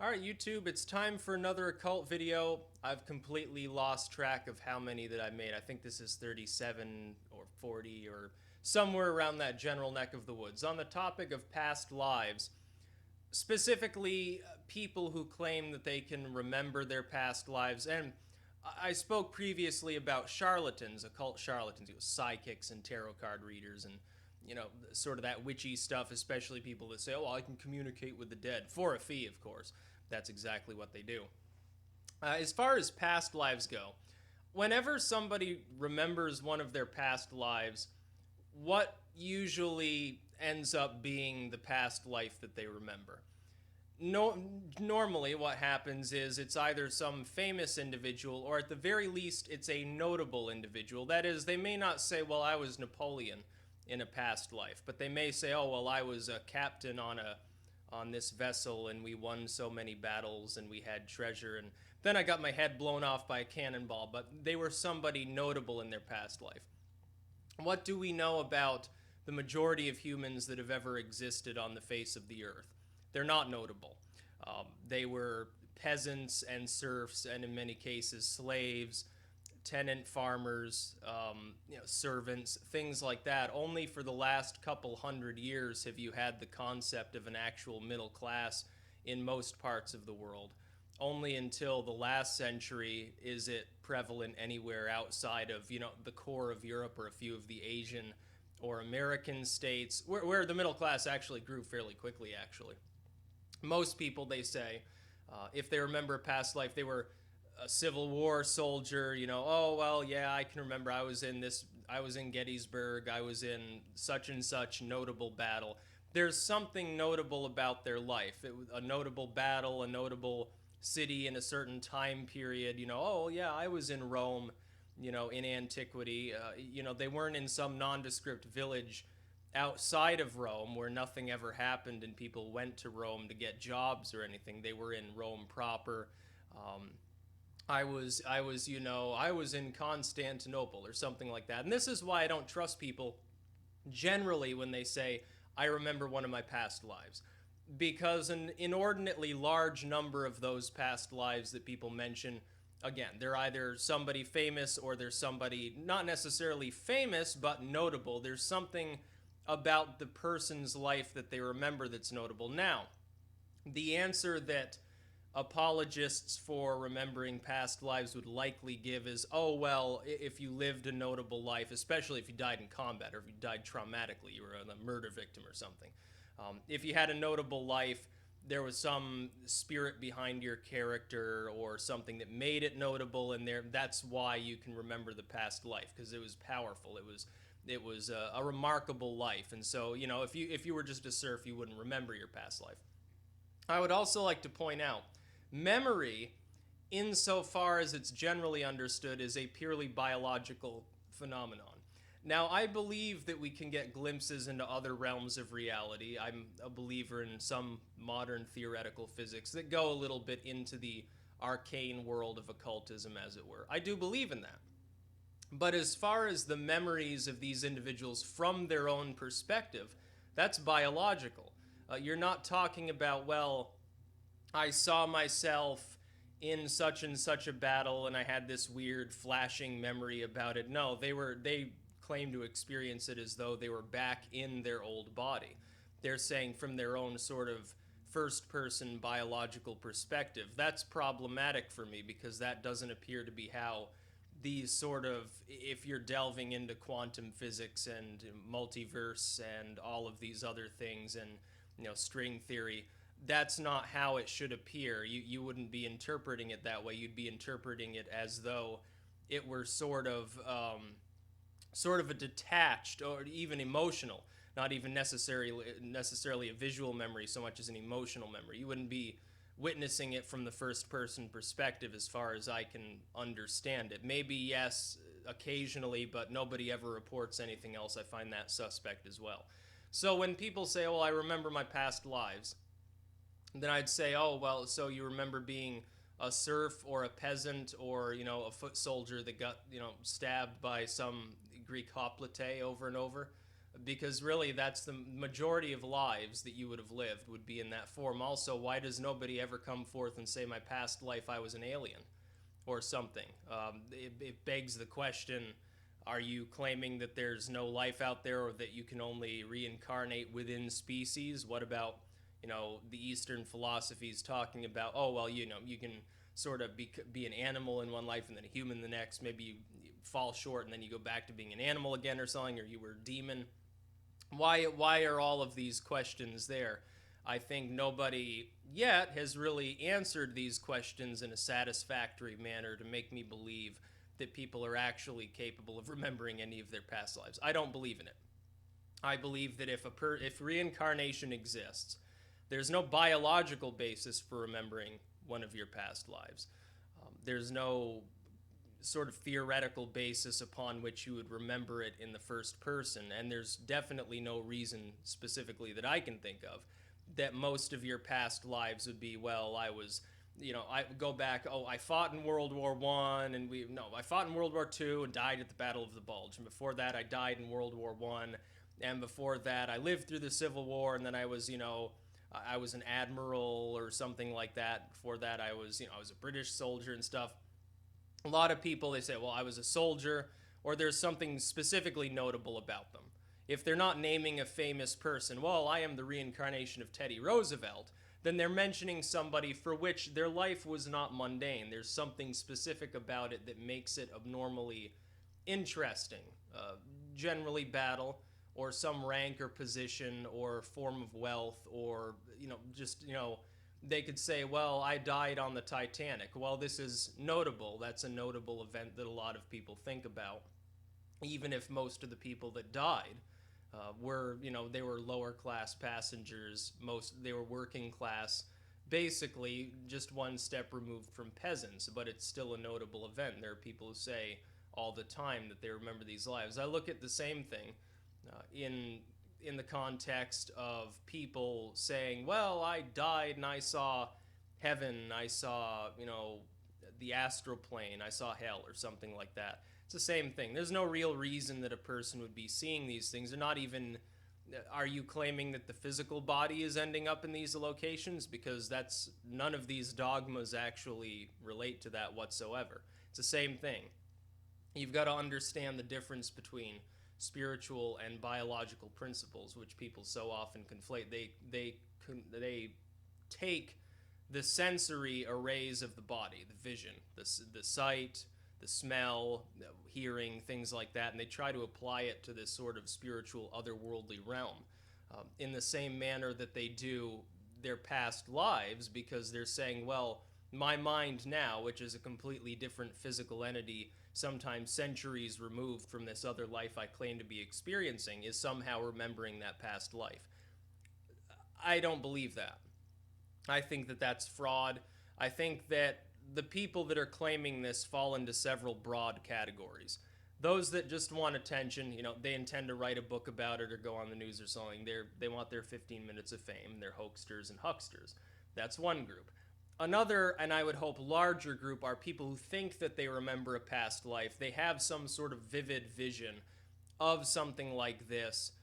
Alright, YouTube, it's time for another occult video. I've completely lost track of how many that I made. I think this is 37 or 40 or somewhere around that general neck of the woods. On the topic of past lives, specifically people who claim that they can remember their past lives. And I spoke previously about charlatans, occult charlatans, psychics and tarot card readers and sort of that witchy stuff, especially people that say, oh, well, I can communicate with the dead for a fee, of course. That's exactly what they do. As far as past lives go, whenever somebody remembers one of their past lives, what usually ends up being the past life that they remember? No, normally what happens is it's either some famous individual or at the very least it's a notable individual. That is, they may not say, well, I was Napoleon in a past life, but they may say, oh, well, I was a captain on this vessel and we won so many battles and we had treasure and then I got my head blown off by a cannonball, but they were somebody notable in their past life. What do we know about the majority of humans that have ever existed on the face of the earth? They're not notable. They were peasants and serfs, and in many cases, slaves, tenant farmers, servants, things like that. Only for the last couple hundred years have you had the concept of an actual middle class in most parts of the world. Only until the last century is it prevalent anywhere outside of, the core of Europe or a few of the Asian or American states, where the middle class actually grew fairly quickly, actually. Most people, they say, if they remember a past life, they were a Civil War soldier, oh, well, yeah, I can remember I was in Gettysburg, I was in such and such notable battle. There's something notable about their life. It was a notable battle, a notable city in a certain time period, oh, yeah, I was in Rome, in antiquity. They weren't in some nondescript village outside of Rome where nothing ever happened and people went to Rome to get jobs or anything. They were in Rome proper. I was in Constantinople or something like that. And this is why I don't trust people generally when they say, I remember one of my past lives. Because an inordinately large number of those past lives that people mention, again, they're either somebody famous or they're somebody not necessarily famous but notable. There's something about the person's life that they remember that's notable. Now, the answer that apologists for remembering past lives would likely give is, oh, well, if you lived a notable life, especially if you died in combat or if you died traumatically, you were a murder victim or something. If you had a notable life, there was some spirit behind your character or something that made it notable, and that's why you can remember the past life, because it was powerful. It was a remarkable life, and so if you were just a serf, you wouldn't remember your past life. I would also like to point out memory, insofar as it's generally understood, is a purely biological phenomenon. Now, I believe that we can get glimpses into other realms of reality. I'm a believer in some modern theoretical physics that go a little bit into the arcane world of occultism, as it were. I do believe in that. But as far as the memories of these individuals from their own perspective, that's biological. You're not talking about, well, I saw myself in such and such a battle and I had this weird flashing memory about it. No, they claim to experience it as though they were back in their old body. They're saying from their own sort of first person biological perspective. That's problematic for me because that doesn't appear to be how these sort of, if you're delving into quantum physics and multiverse and all of these other things and string theory, that's not how it should appear. You wouldn't be interpreting it that way. You'd be interpreting it as though it were sort of a detached or even emotional, not even necessarily a visual memory so much as an emotional memory. You wouldn't be witnessing it from the first person perspective as far as I can understand it. Maybe yes, occasionally, but nobody ever reports anything else. I find that suspect as well. So when people say, oh, I remember my past lives, then I'd say, oh, well, so you remember being a serf or a peasant or, a foot soldier that got, stabbed by some Greek hoplite over and over. because really that's the majority of lives that you would have lived would be in that form. Also, why does nobody ever come forth and say my past life I was an alien or something? It begs the question, are you claiming that there's no life out there or that you can only reincarnate within species? What about, the Eastern philosophies talking about, oh, well, you can sort of be an animal in one life and then a human the next. Maybe you fall short and then you go back to being an animal again or something, or you were a demon. Why are all of these questions there? I think nobody yet has really answered these questions in a satisfactory manner to make me believe that people are actually capable of remembering any of their past lives. I don't believe in it. I believe that if reincarnation exists, there's no biological basis for remembering one of your past lives. There's no sort of theoretical basis upon which you would remember it in the first person, and there's definitely no reason specifically that I can think of that most of your past lives would be, well, I was, I go back, oh, I fought in World War I, and I fought in World War II and died at the Battle of the Bulge, and before that I died in World War I, and before that I lived through the Civil War, and then I was, I was an admiral or something like that. Before that I was, I was a British soldier and stuff. A lot of people, they say, well, I was a soldier, or there's something specifically notable about them. If they're not naming a famous person, well, I am the reincarnation of Teddy Roosevelt, then they're mentioning somebody for which their life was not mundane. There's something specific about it that makes it abnormally interesting. Generally battle, or some rank or position or form of wealth, or, they could say, well, I died on the Titanic. Well, this is notable. That's a notable event that a lot of people think about. Even if most of the people that died were, they were lower class passengers, they were working class, basically just one step removed from peasants, but it's still a notable event. There are people who say all the time that they remember these lives. I look at the same thing in the context of people saying, well, I died and I saw heaven, I saw, the astral plane, I saw hell, or something like that. It's the same thing. There's no real reason that a person would be seeing these things. They're not even, are you claiming that the physical body is ending up in these locations? Because none of these dogmas actually relate to that whatsoever. It's the same thing. You've got to understand the difference between spiritual and biological principles, which people so often conflate. They take the sensory arrays of the body, the vision, the sight, the smell, the hearing, things like that, and they try to apply it to this sort of spiritual, otherworldly realm in the same manner that they do their past lives, because they're saying, well, my mind now, which is a completely different physical entity, sometimes centuries removed from this other life I claim to be experiencing, is somehow remembering that past life. I don't believe that. I think that that's fraud. I think that the people that are claiming this fall into several broad categories. Those that just want attention, they intend to write a book about it or go on the news or something. They want their 15 minutes of fame. They're hoaxsters and hucksters. That's one group. Another, and I would hope larger group, are people who think that they remember a past life. They have some sort of vivid vision of something like this,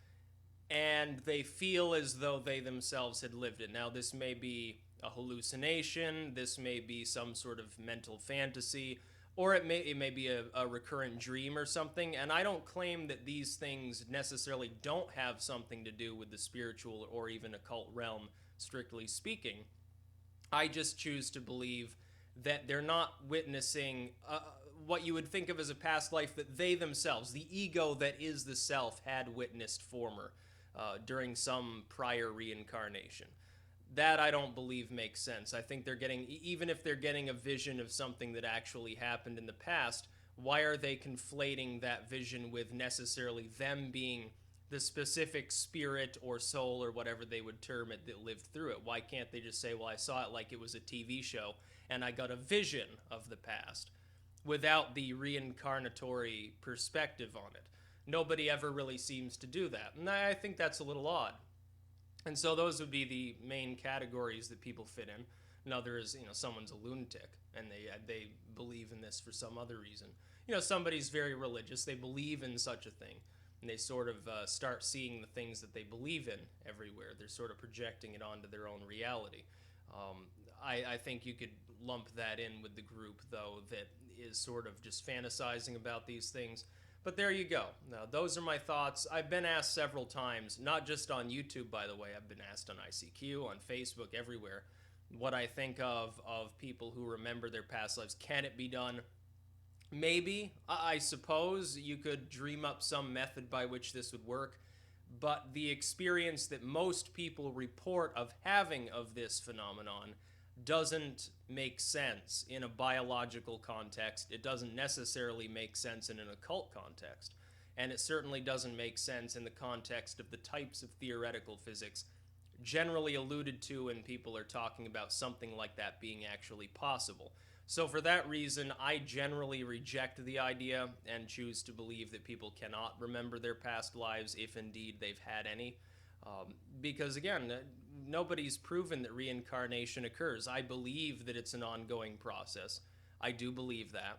and they feel as though they themselves had lived it. Now, this may be a hallucination, this may be some sort of mental fantasy, or it may be a recurrent dream or something, and I don't claim that these things necessarily don't have something to do with the spiritual or even occult realm, strictly speaking. I just choose to believe that they're not witnessing what you would think of as a past life that they themselves, the ego that is the self, had witnessed former during some prior reincarnation. That I don't believe makes sense. I think they're getting, even if they're getting a vision of something that actually happened in the past, why are they conflating that vision with necessarily them being the specific spirit or soul or whatever they would term it that lived through it? Why can't they just say, well, I saw it like it was a TV show and I got a vision of the past, without the reincarnatory perspective on it? Nobody ever really seems to do that, and I think that's a little odd. And so those would be the main categories that people fit in. Another is, someone's a lunatic and they believe in this for some other reason. Somebody's very religious, they believe in such a thing. and they sort of start seeing the things that they believe in everywhere. They're sort of projecting it onto their own reality. I think you could lump that in with the group, though, that is sort of just fantasizing about these things. But there you go. Now, those are my thoughts. I've been asked several times, not just on YouTube, by the way. I've been asked on ICQ, on Facebook, everywhere, what I think of people who remember their past lives. Can it be done? Maybe. I suppose you could dream up some method by which this would work. But the experience that most people report of having of this phenomenon doesn't make sense in a biological context. It doesn't necessarily make sense in an occult context. And it certainly doesn't make sense in the context of the types of theoretical physics generally alluded to when people are talking about something like that being actually possible. So for that reason, I generally reject the idea and choose to believe that people cannot remember their past lives if indeed they've had any. Because again, nobody's proven that reincarnation occurs. I believe that it's an ongoing process. I do believe that.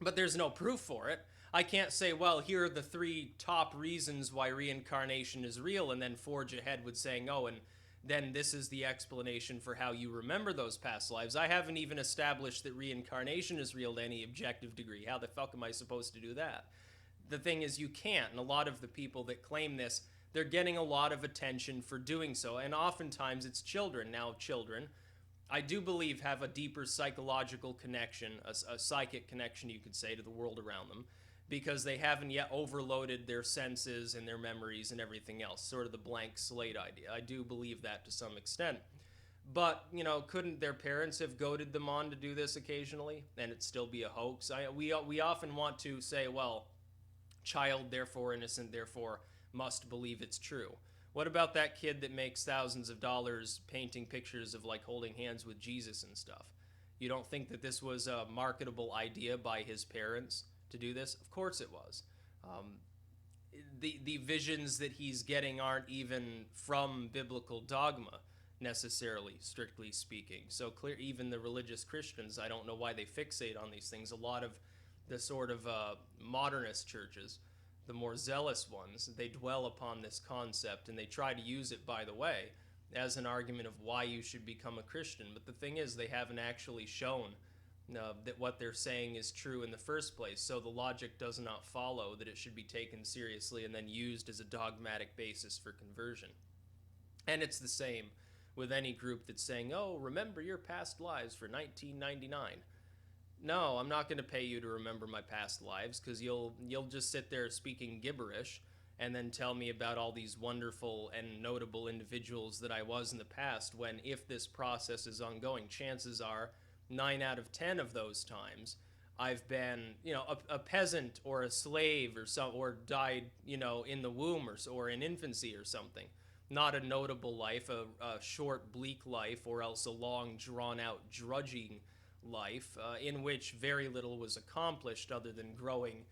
But there's no proof for it. I can't say, well, here are the 3 top reasons why reincarnation is real, and then forge ahead with saying, oh, and then this is the explanation for how you remember those past lives. I haven't even established that reincarnation is real to any objective degree. How the fuck am I supposed to do that? The thing is, you can't, and a lot of the people that claim this, they're getting a lot of attention for doing so, and oftentimes it's children. Now, children, I do believe, have a deeper psychological connection, a psychic connection, you could say, to the world around them, because they haven't yet overloaded their senses and their memories and everything else, sort of the blank slate idea. I do believe that to some extent. But, you know, couldn't their parents have goaded them on to do this occasionally, and it still be a hoax? We often want to say, well, child, therefore innocent, therefore must believe it's true. What about that kid that makes thousands of dollars painting pictures of, like, holding hands with Jesus and stuff? You don't think that this was a marketable idea by his parents to do this? Of course it was. The visions that he's getting aren't even from biblical dogma necessarily, strictly speaking. So clear, even the religious Christians, I don't know why they fixate on these things. A lot of the sort of modernist churches, the more zealous ones, they dwell upon this concept, and they try to use it, by the way, as an argument of why you should become a Christian. But the thing is, they haven't actually shown that what they're saying is true in the first place. So the logic does not follow that it should be taken seriously and then used as a dogmatic basis for conversion. And it's the same with any group that's saying, oh, remember your past lives for 1999. No, I'm not going to pay you to remember my past lives, because you'll just sit there speaking gibberish and then tell me about all these wonderful and notable individuals that I was in the past, when if this process is ongoing, chances are 9 out of 10 of those times I've been, you know, a peasant or a slave or died, you know, in the womb or in infancy or something. Not a notable life, a short, bleak life, or else a long, drawn-out, drudging life in which very little was accomplished other than growing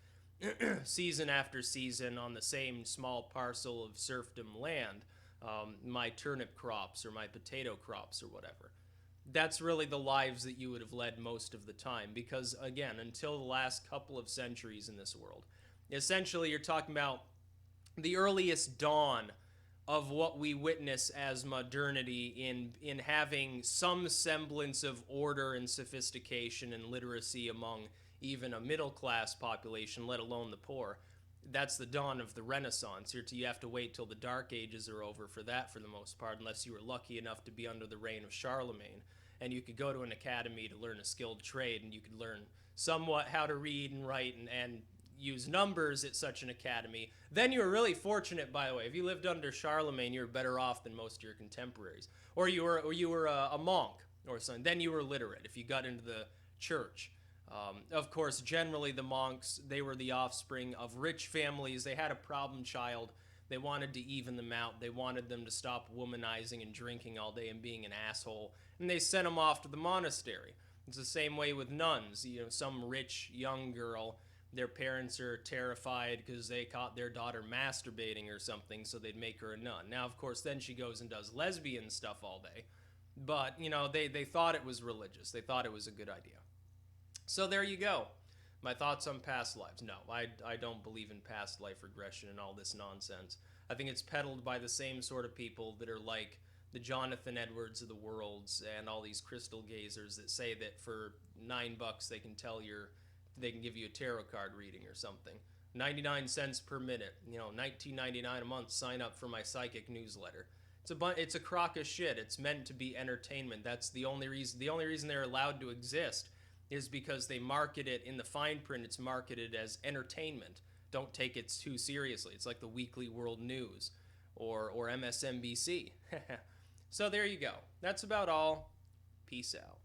season after season on the same small parcel of serfdom land, my turnip crops or my potato crops or whatever. That's really the lives that you would have led most of the time, because, again, until the last couple of centuries in this world, essentially you're talking about the earliest dawn of what we witness as modernity in having some semblance of order and sophistication and literacy among even a middle-class population, let alone the poor. That's the dawn of the Renaissance. You have to wait till the Dark Ages are over for that, for the most part, unless you were lucky enough to be under the reign of Charlemagne. And you could go to an academy to learn a skilled trade, and you could learn somewhat how to read and write and use numbers at such an academy. Then you were really fortunate, by the way. If you lived under Charlemagne, you were better off than most of your contemporaries. Or you were a monk or something. Then you were literate if you got into the church. Of course, generally the monks, they were the offspring of rich families. They had a problem child. They wanted to even them out. They wanted them to stop womanizing and drinking all day and being an asshole. And they sent them off to the monastery. It's the same way with nuns. You know, some rich young girl, their parents are terrified because they caught their daughter masturbating or something, so they'd make her a nun. Now, of course, then she goes and does lesbian stuff all day. But, you know, they thought it was religious. They thought it was a good idea. So there you go. My thoughts on past lives? No, I don't believe in past life regression and all this nonsense. I think it's peddled by the same sort of people that are like the Jonathan Edwards of the worlds and all these crystal gazers that say that for $9 they can give you a tarot card reading or something. 99 cents per minute, $19.99 a month. Sign up for my psychic newsletter. It's a crock of shit. It's meant to be entertainment. That's the only reason. The only reason they're allowed to exist is because they market it in the fine print. It's marketed as entertainment. Don't take it too seriously. It's like the Weekly World News or MSNBC. So there you go. That's about all. Peace out.